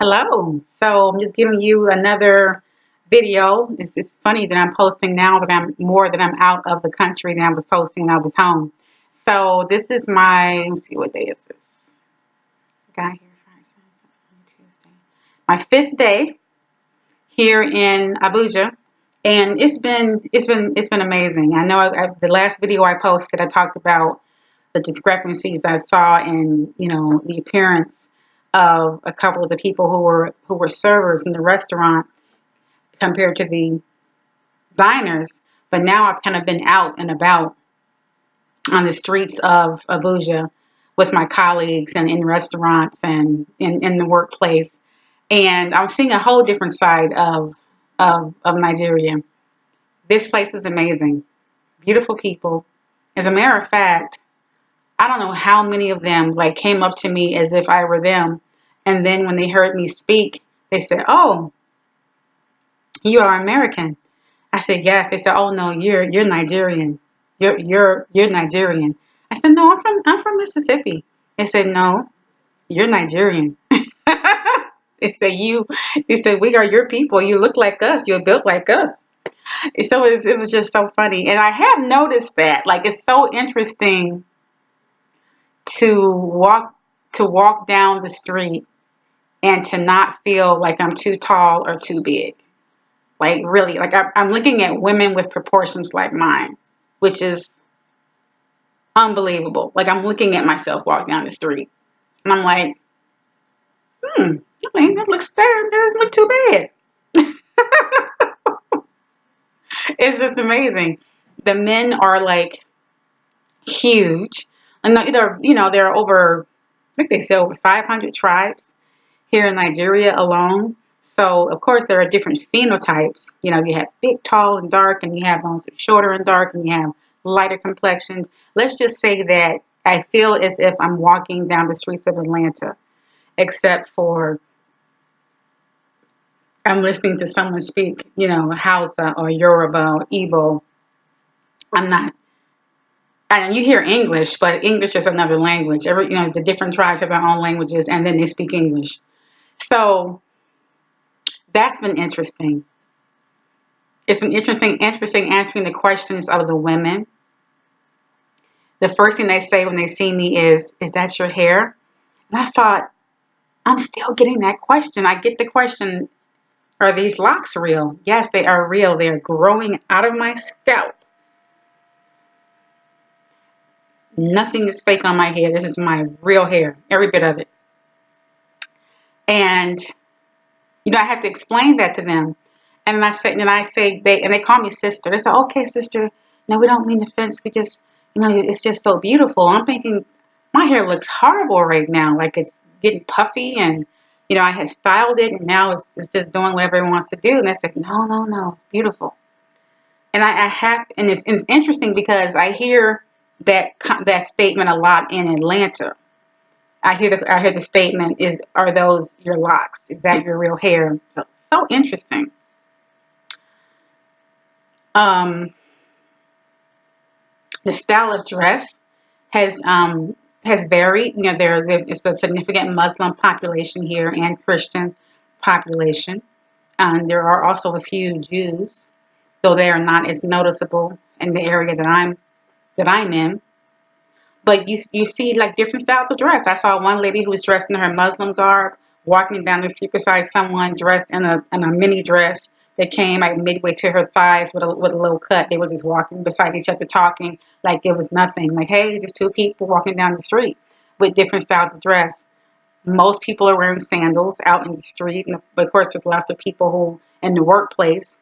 Hello. So I'm just giving you another video. It's funny that I'm posting now that I'm out of the country than I was posting when I was home. So this is let me see, what day is this? Got here Friday, Saturday, Sunday, Tuesday. My fifth day here in Abuja. And it's been amazing. I know the last video I posted, I talked about the discrepancies I saw in, the appearance of a couple of the people who were servers in the restaurant compared to the diners. But now I've kind of been out and about on the streets of Abuja with my colleagues and in restaurants and in the workplace. And I'm seeing a whole different side of Nigeria. This place is amazing. Beautiful people. As a matter of fact, I don't know how many of them like came up to me as if I were them. And then when they heard me speak, they said, "Oh, you are American." I said, "Yes." They said, "Oh no, you're Nigerian. You're Nigerian." I said, "No, I'm from Mississippi." They said, "No, you're Nigerian." They said, they said, "We are your people. You look like us. You're built like us." So it was just so funny. And I have noticed that, like, it's so interesting to walk down the street and to not feel like I'm too tall or too big. Like, really, like I'm looking at women with proportions like mine, which is unbelievable. Like, I'm looking at myself walk down the street and I'm like, I mean, that doesn't look too bad. It's just amazing. The men are like huge. And there are over, I think they say over 500 tribes here in Nigeria alone. So, of course, there are different phenotypes. You have big, tall, and dark, and you have ones that are shorter and dark, and you have lighter complexions. Let's just say that I feel as if I'm walking down the streets of Atlanta, except for I'm listening to someone speak, Hausa or Yoruba or Igbo. I'm not. And you hear English, but English is another language. The different tribes have their own languages, and then they speak English. So that's been interesting. It's been interesting answering the questions of the women. The first thing they say when they see me is that your hair? And I thought, I'm still getting that question. I get the question, are these locks real? Yes, they are real. They are growing out of my scalp. Nothing is fake on my hair. This is my real hair, every bit of it. And I have to explain that to them. And they call me sister. They say, "Okay, sister. No, we don't mean to offense. We just, it's just so beautiful." And I'm thinking, my hair looks horrible right now. Like, it's getting puffy, and I had styled it, and now it's just doing whatever it wants to do. And they said, "No, no, no, it's beautiful." And it's interesting because I hear that statement a lot in Atlanta. I hear the statement "Are those your locks? Is that your real hair?" So interesting. Um, the style of dress has varied. It's a significant Muslim population here and Christian population. There are also a few Jews, though they are not as noticeable in the area that I'm in. But you see, like, different styles of dress. I saw one lady who was dressed in her Muslim garb walking down the street beside someone dressed in a mini dress that came like midway to her thighs with a little cut. They were just walking beside each other talking like it was nothing. Like, hey, just two people walking down the street with different styles of dress. Most people are wearing sandals out in the street. But of course, there's lots of people who in the workplace.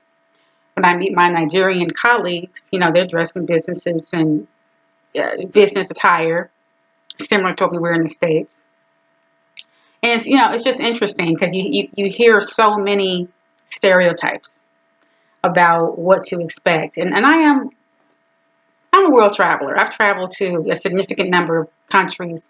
When I meet my Nigerian colleagues, they're dressed in business suits and business attire, similar to what we wear in the States. And it's just interesting because you hear so many stereotypes about what to expect. And I'm a world traveler. I've traveled to a significant number of countries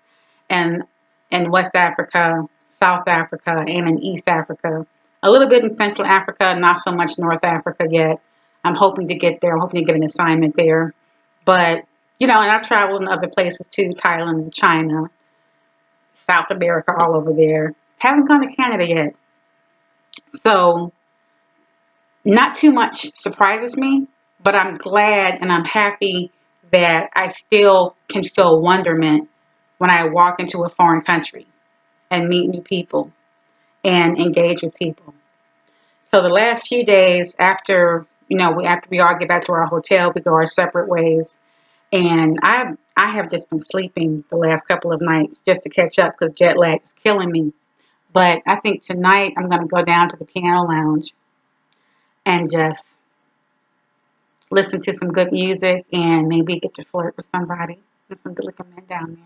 and in West Africa, South Africa, and in East Africa. A little bit in Central Africa, not so much North Africa yet. I'm hoping to get there. I'm hoping to get an assignment there. But, and I've traveled in other places too, Thailand and China, South America, all over there. Haven't gone to Canada yet. So not too much surprises me, but I'm glad and I'm happy that I still can feel wonderment when I walk into a foreign country and meet new people and engage with people. So the last few days after, after we all get back to our hotel, we go our separate ways. And I have just been sleeping the last couple of nights just to catch up because jet lag is killing me. But I think tonight I'm going to go down to the piano lounge and just listen to some good music and maybe get to flirt with somebody. There's some good looking men down there.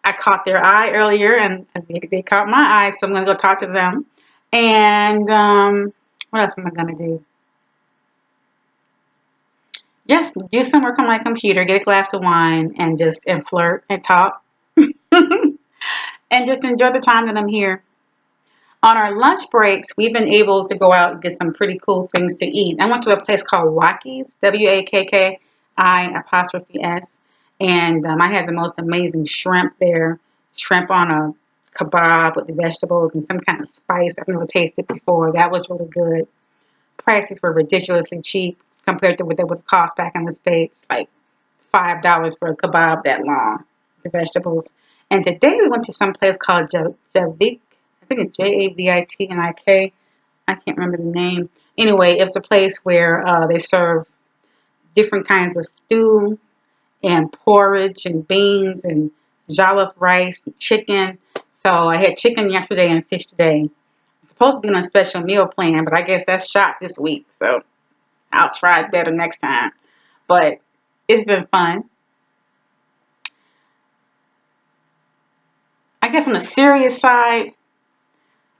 I caught their eye earlier and they caught my eye, so I'm going to go talk to them. And what else am I going to do? Just do some work on my computer, get a glass of wine, and flirt and talk, and just enjoy the time that I'm here. On our lunch breaks, we've been able to go out and get some pretty cool things to eat. I went to a place called Wakki's, WAKKI', and I had the most amazing shrimp there, shrimp on a kebab with the vegetables and some kind of spice I've never tasted before. That was really good. Prices were ridiculously cheap compared to what they would cost back in the States, like $5 for a kebab that long, the vegetables. And today we went to some place called Javik. I think it's Javitnik. I can't remember the name. Anyway, it's a place where they serve different kinds of stew and porridge and beans and jollof rice and chicken. So I had chicken yesterday and fish today. It's supposed to be on a special meal plan, but I guess that's shot this week. So I'll try it better next time. But it's been fun. I guess on the serious side,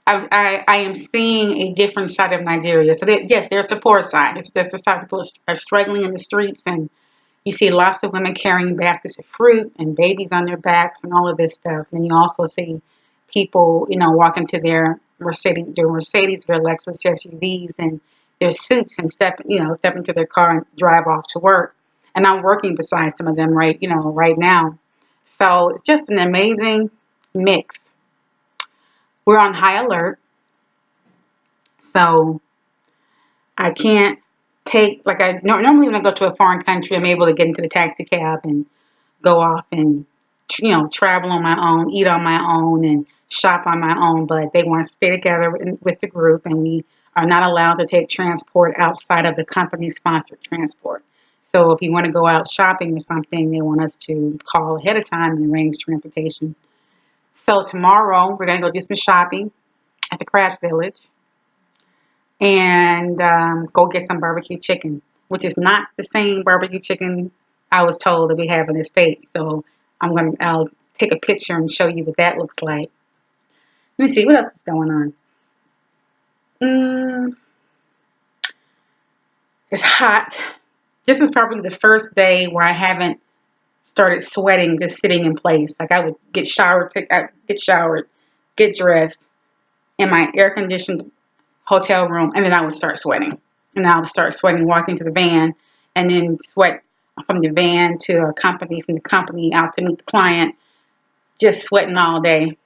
I am seeing a different side of Nigeria. So yes, there's the poor side. There's the side people are struggling in the streets, and you see lots of women carrying baskets of fruit and babies on their backs and all of this stuff. And you also see people, walking to their Mercedes, their Lexus SUVs, and their suits and step into their car and drive off to work. And I'm working beside some of them right now. So it's just an amazing mix. We're on high alert, so I can't take normally when I go to a foreign country, I'm able to get into the taxi cab and go off and travel on my own, eat on my own, and shop on my own. But they want to stay together with the group, and we are not allowed to take transport outside of the company sponsored transport. So if you want to go out shopping or something, they want us to call ahead of time and arrange transportation. So tomorrow we're gonna go do some shopping at the Craft Village and go get some barbecue chicken, which is not the same barbecue chicken I was told that we have in the States. So I'll take a picture and show you what that looks like. Let me see what else is going on. It's hot. This is probably the first day where I haven't started sweating just sitting in place. Like I would get showered, get dressed in my air conditioned hotel room, and then I would start sweating. And I would start sweating walking to the van, and then sweat from the van to a company, from the company out to meet the client, just sweating all day.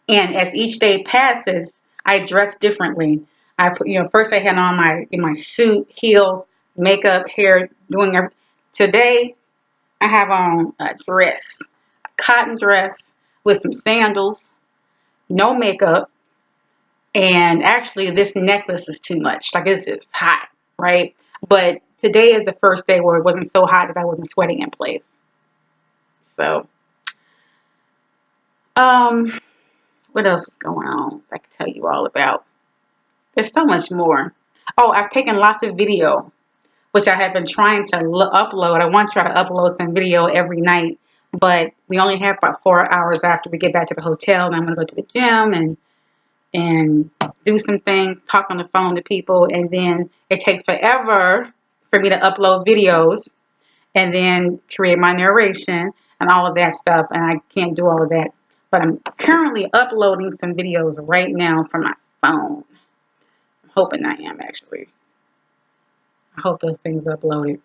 And as each day passes, I dress differently. I put, first I had on my suit, heels, makeup, hair, doing everything. Today, I have on a dress, a cotton dress with some sandals, no makeup, and actually this necklace is too much. Like it's hot, right? But today is the first day where it wasn't so hot that I wasn't sweating in place. So, what else is going on I can tell you all about? There's so much more. Oh, I've taken lots of video, which I have been trying to upload. I want to try to upload some video every night, but we only have about 4 hours after we get back to the hotel, and I'm going to go to the gym and do some things, talk on the phone to people, and then it takes forever for me to upload videos and then create my narration and all of that stuff, and I can't do all of that. But I'm currently uploading some videos right now from my phone. I'm hoping I am, actually. I hope those things uploaded.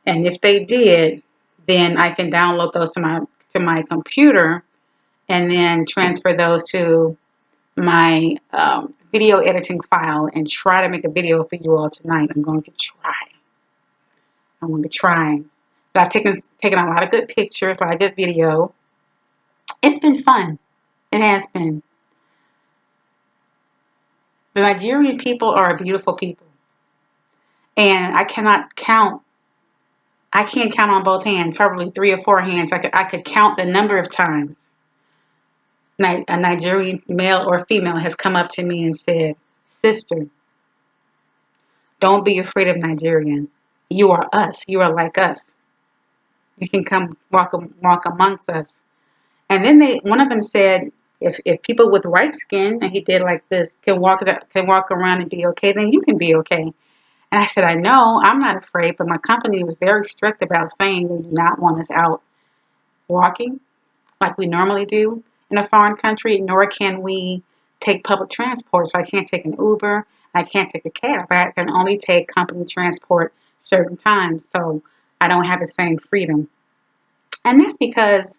And if they did, then I can download those to my computer and then transfer those to my video editing file and try to make a video for you all tonight. I'm going to try. I'm going to try. But I've taken a lot of good pictures, a lot of good video. It's been fun. It has been. The Nigerian people are beautiful people. And I can't count on both hands, probably 3 or 4 hands. I could count the number of times a Nigerian male or female has come up to me and said, "Sister, don't be afraid of Nigerian. You are us. You are like us. You can come walk amongst us." And then one of them said, if people with white skin, and he did like this, can walk around and be okay, then you can be okay. And I said, I know, I'm not afraid, but my company was very strict about saying they do not want us out walking like we normally do in a foreign country, nor can we take public transport. So I can't take an Uber, I can't take a cab. I can only take company transport certain times, so I don't have the same freedom. And that's because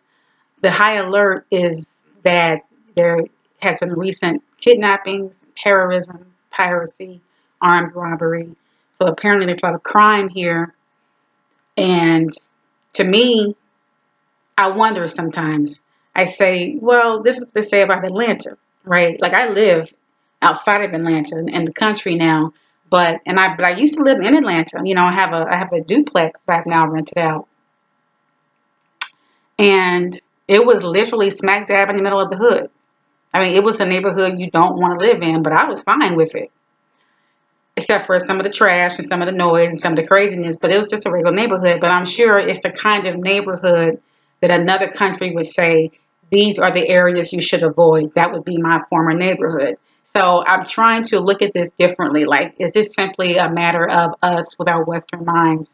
the high alert is that there has been recent kidnappings, terrorism, piracy, armed robbery. So apparently there's a lot of crime here. And to me, I wonder sometimes. I say, well, this is what they say about Atlanta, right? Like I live outside of Atlanta in the country now, but I used to live in Atlanta. You know, I have a duplex that I've now rented out. And it was literally smack dab in the middle of the hood. I mean, it was a neighborhood you don't want to live in, but I was fine with it. Except for some of the trash and some of the noise and some of the craziness, but it was just a regular neighborhood. But I'm sure it's the kind of neighborhood that another country would say, these are the areas you should avoid. That would be my former neighborhood. So I'm trying to look at this differently. Like, is this simply a matter of us with our Western minds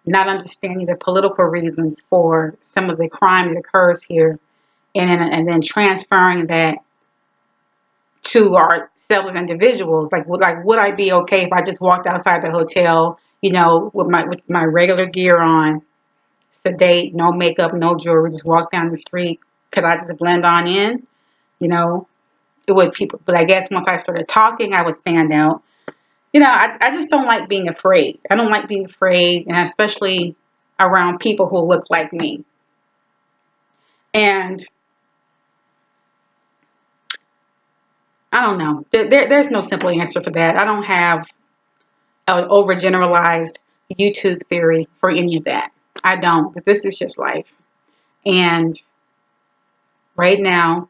not understanding the political reasons for some of the crime that occurs here, and then transferring that to ourselves as individuals? Like would I be okay if I just walked outside the hotel, you know, with my regular gear on, sedate, no makeup, no jewelry, just walk down the street? Could I just blend on in? You know, it would people, but I guess once I started talking, I would stand out. You know, I just don't like being afraid. I don't like being afraid, and especially around people who look like me. And I don't know. There's no simple answer for that. I don't have an overgeneralized YouTube theory for any of that. I don't. But this is just life. And right now,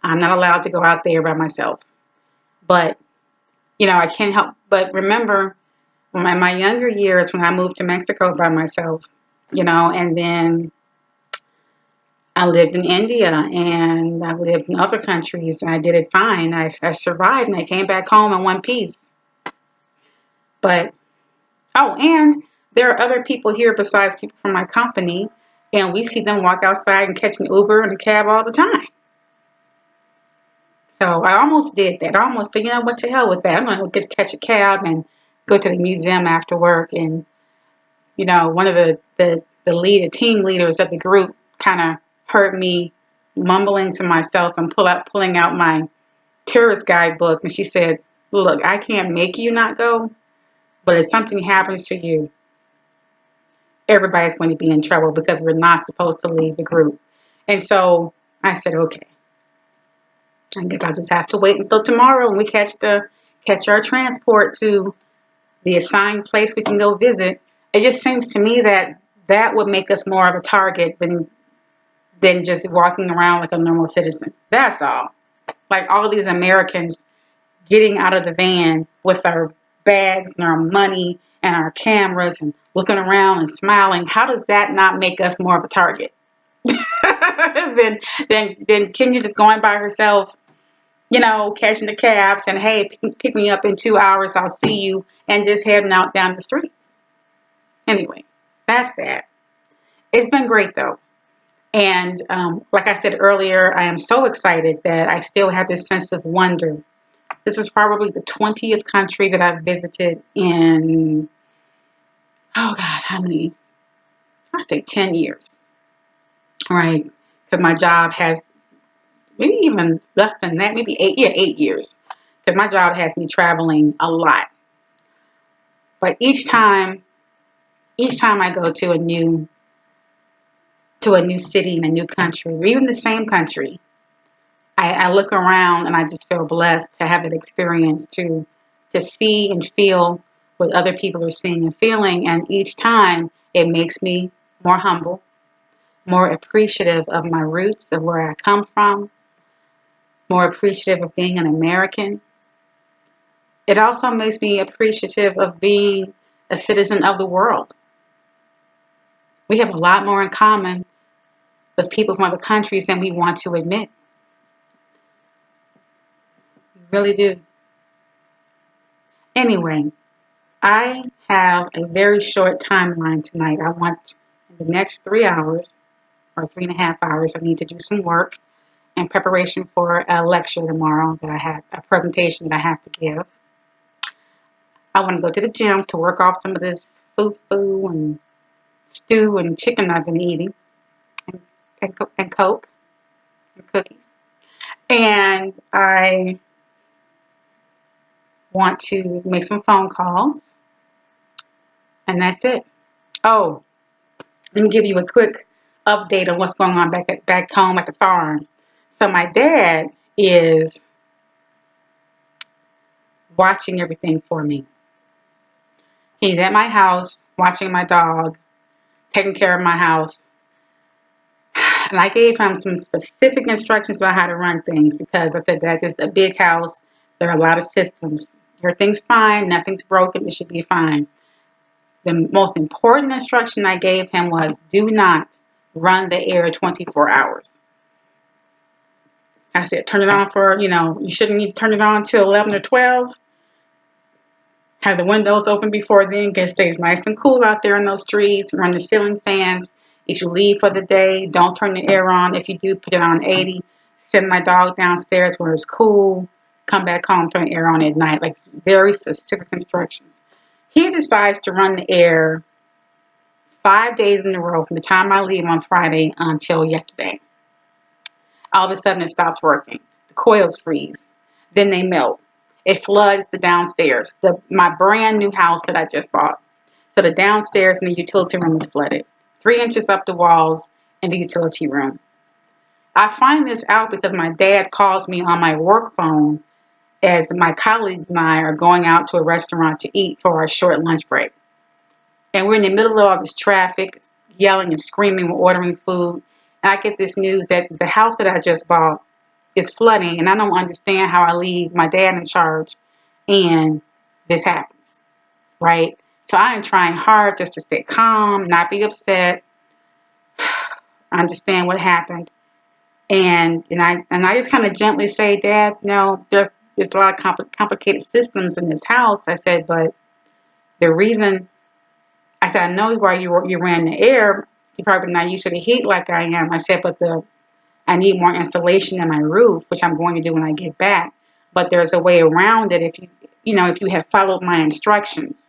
I'm not allowed to go out there by myself. But, you know, I can't help but remember my younger years when I moved to Mexico by myself, you know, and then I lived in India and I lived in other countries and I did it fine. I survived and I came back home in one piece. But, oh, and there are other people here besides people from my company, and we see them walk outside and catch an Uber and a cab all the time. So I almost did that. I almost said, you know what, to hell with that. I'm going to catch a cab and go to the museum after work. And, you know, one of the team leaders of the group kind of heard me mumbling to myself and pulling out my tourist guidebook. And she said, look, I can't make you not go, but if something happens to you, everybody's going to be in trouble because we're not supposed to leave the group. And so I said, okay, I guess I'll just have to wait until tomorrow when we catch our transport to the assigned place we can go visit. It just seems to me that would make us more of a target than just walking around like a normal citizen. That's all. Like all these Americans getting out of the van with our bags and our money and our cameras and looking around and smiling. How does that not make us more of a target? then can you just go in by herself, you know, catching the cab, saying, hey, pick me up in 2 hours, I'll see you, and just heading out down the street. Anyway, that's that. It's been great though. And like I said earlier, I am so excited that I still have this sense of wonder. This is probably the 20th country that I've visited in, oh God, how many? I say 10 years, right? Because my job has maybe even less than that, maybe 8 years. Because my job has me traveling a lot. But each time I go to a new city in a new country, or even the same country, I look around and I just feel blessed to have that experience to see and feel what other people are seeing and feeling. And each time it makes me more humble, more appreciative of my roots, of where I come from, more appreciative of being an American. It also makes me appreciative of being a citizen of the world. We have a lot more in common with people from other countries than we want to admit. We really do. Anyway, I have a very short timeline tonight. I want in the next 3 hours or 3.5 hours, I need to do some work in preparation for a lecture tomorrow that I have, a presentation that I have to give. I want to go to the gym to work off some of this foo and stew and chicken I've been eating, and Coke and cookies. And I want to make some phone calls, and that's it. Oh, let me give you a quick update on what's going on back home at the farm. So my dad is watching everything for me. He's at my house watching my dog, taking care of my house. And I gave him some specific instructions about how to run things because I said that it's a big house. There are a lot of systems. Everything's fine. Nothing's broken. It should be fine. The most important instruction I gave him was do not run the air 24 hours. I said, turn it on for, you shouldn't need to turn it on till 11 or 12. Have the windows open before then. It stays nice and cool out there in those trees. Run the ceiling fans. If you leave for the day, don't turn the air on. If you do, put it on 80. Send my dog downstairs where it's cool. Come back home, turn the air on at night. Like very specific instructions. He decides to run the air 5 days in a row from the time I leave on Friday until yesterday. All of a sudden it stops working. The coils freeze. Then they melt. It floods the downstairs. My brand new house that I just bought. So the downstairs and the utility room is flooded. 3 inches up the walls in the utility room. I find this out because my dad calls me on my work phone as my colleagues and I are going out to a restaurant to eat for our short lunch break. And we're in the middle of all this traffic, yelling and screaming, we're ordering food. And I get this news that the house that I just bought is flooding, and I don't understand how I leave my dad in charge and this happens, right? So I am trying hard just to stay calm, not be upset, understand what happened. And I just kind of gently say, Dad, there's a lot of complicated systems in this house. I said, but the reason, I said, I know why you ran the air. You're probably not used to the heat like I am. I said, but I need more insulation in my roof, which I'm going to do when I get back. But there's a way around it if you have followed my instructions.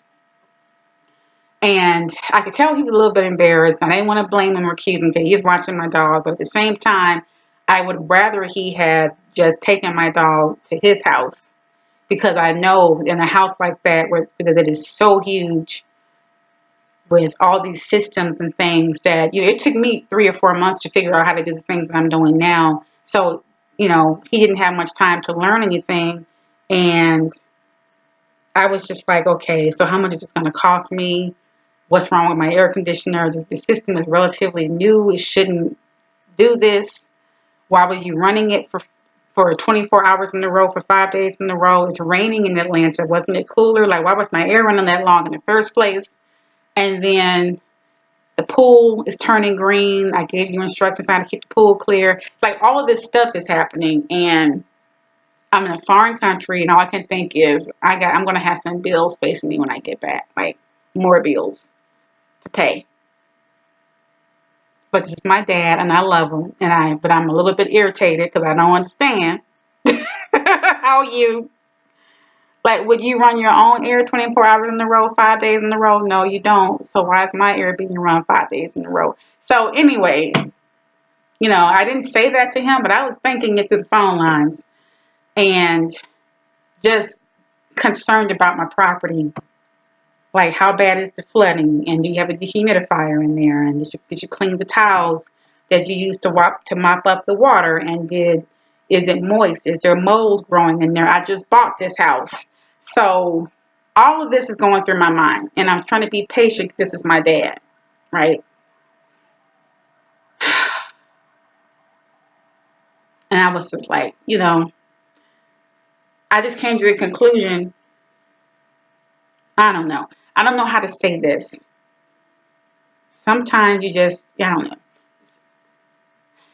And I could tell he was a little bit embarrassed. I didn't want to blame him or accuse him because he is watching my dog. But at the same time, I would rather he had just taken my dog to his house, because I know in a house like that that is so huge with all these systems and things that, it took me 3 or 4 months to figure out how to do the things that I'm doing now. So, he didn't have much time to learn anything. And I was just like, okay, so how much is this going to cost me? What's wrong with my air conditioner? The system is relatively new. It shouldn't do this. Why were you running it for 24 hours in a row, for 5 days in a row? It's raining in Atlanta. Wasn't it cooler? Like, why was my air running that long in the first place? And then the pool is turning green. I gave you instructions on how to keep the pool clear. Like, all of this stuff is happening. And I'm in a foreign country, and all I can think is I'm going to have some bills facing me when I get back. Like, more bills to pay. But this is my dad, and I love him. But I'm a little bit irritated because I don't understand how would you run your own air 24 hours in a row, 5 days in a row? No, you don't. So why is my air being run 5 days in a row? So anyway, You know, I didn't say that to him, but I was thinking it through the phone lines and just concerned about my property. Like, how bad is the flooding? And do you have a dehumidifier in there? And did you clean the towels that you used to mop up the water? And is it moist? Is there mold growing in there? I just bought this house. So all of this is going through my mind. And I'm trying to be patient. This is my dad, right? And I was just like, you know, I just came to the conclusion, I don't know. I don't know how to say this. Sometimes you just, I don't know.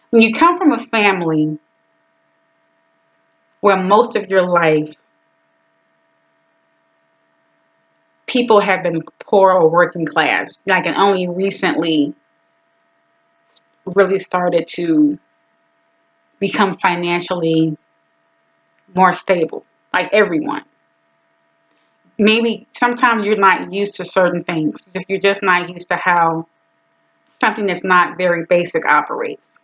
When you come from a family where most of your life people have been poor or working class, like, and only recently really started to become financially more stable, like everyone. Maybe sometimes you're not used to certain things. You're just not used to how something that's not very basic operates.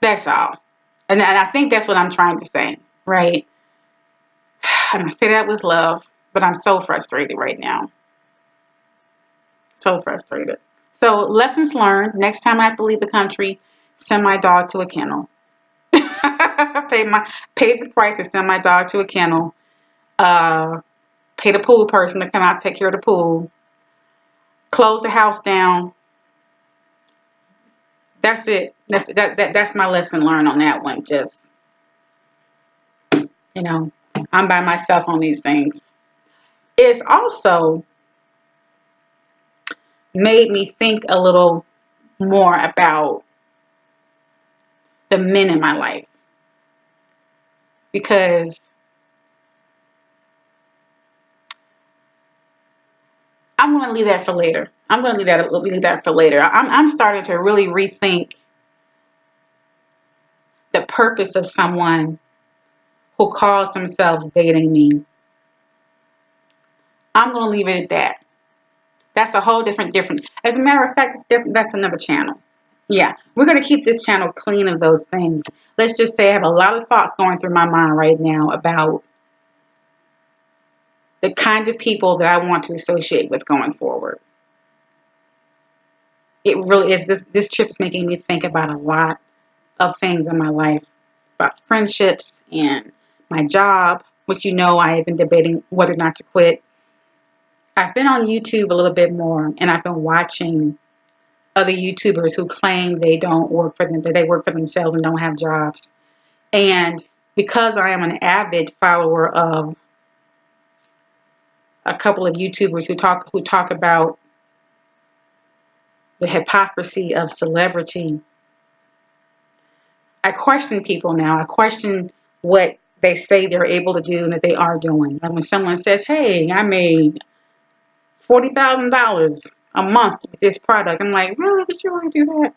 That's all. And I think that's what I'm trying to say, right? And I say that with love, but I'm so frustrated right now. So frustrated. So lessons learned. Next time I have to leave the country, send my dog to a kennel. Pay the price to send my dog to a kennel. Pay the pool person to come out, take care of the pool. Close the house down. That's it. That's my lesson learned on that one. Just, you know, I'm by myself on these things. It's also made me think a little more about the men in my life, because I'm going to leave that for later. I'm going to leave that for later. I'm starting to really rethink the purpose of someone who calls themselves dating me. I'm going to leave it at that. That's a whole different. As a matter of fact, that's another channel. Yeah, we're going to keep this channel clean of those things. Let's just say I have a lot of thoughts going through my mind right now about the kind of people that I want to associate with going forward. It really is. This trip is making me think about a lot of things in my life, about friendships and my job, which, you know, I have been debating whether or not to quit. I've been on YouTube a little bit more, and I've been watching other YouTubers who claim they don't work for them, that they work for themselves and don't have jobs. And because I am an avid follower of a couple of YouTubers who talk about the hypocrisy of celebrity, I question people now. I question what they say they're able to do and that they are doing. Like when someone says, "Hey, I made $40,000 a month with this product," I'm like, "Really? Did you want to do that?"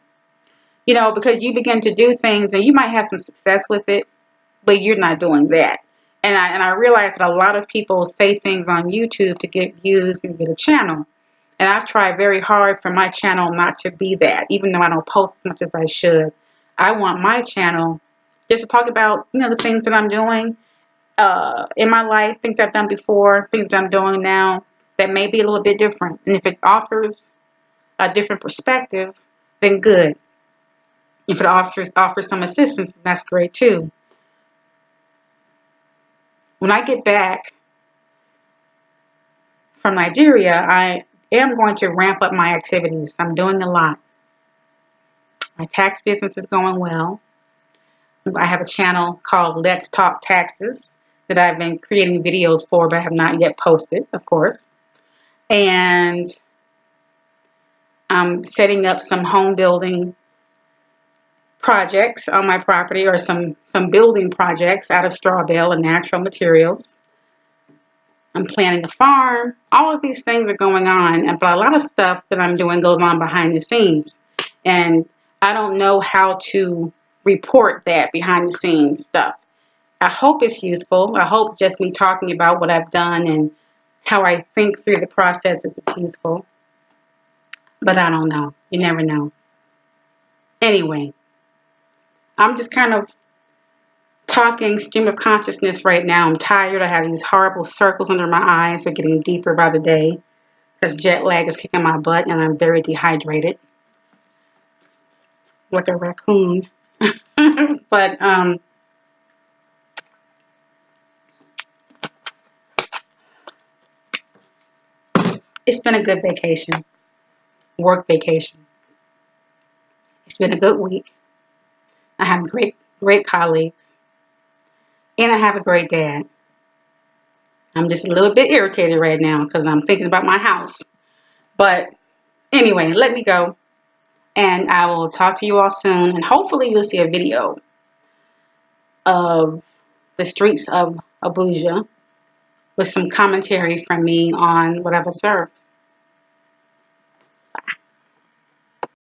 You know, because you begin to do things and you might have some success with it, but you're not doing that. And I realize that a lot of people say things on YouTube to get views and get a channel. And I've tried very hard for my channel not to be that, even though I don't post as much as I should. I want my channel just to talk about, you know, the things that I'm doing in my life, things I've done before, things that I'm doing now that may be a little bit different. And if it offers a different perspective, then good. If it offers some assistance, that's great too. When I get back from Nigeria, I am going to ramp up my activities. I'm doing a lot. My tax business is going well. I have a channel called Let's Talk Taxes that I've been creating videos for, but have not yet posted, of course. And I'm setting up some home building projects on my property, or some building projects out of straw bale and natural materials. I'm planning a farm. All of these things are going on, but a lot of stuff that I'm doing goes on behind the scenes. And I don't know how to report that behind the scenes stuff. I hope it's useful. I hope just me talking about what I've done and how I think through the process is useful. But I don't know. You never know. Anyway, I'm just kind of talking stream of consciousness right now. I'm tired. I have these horrible circles under my eyes. They're getting deeper by the day because jet lag is kicking my butt and I'm very dehydrated, like a raccoon. But it's been a good vacation, work vacation. It's been a good week. I have great colleagues, and I have a great dad. I'm just a little bit irritated right now because I'm thinking about my house. But anyway, let me go, and I will talk to you all soon, and hopefully you'll see a video of the streets of Abuja with some commentary from me on what I've observed.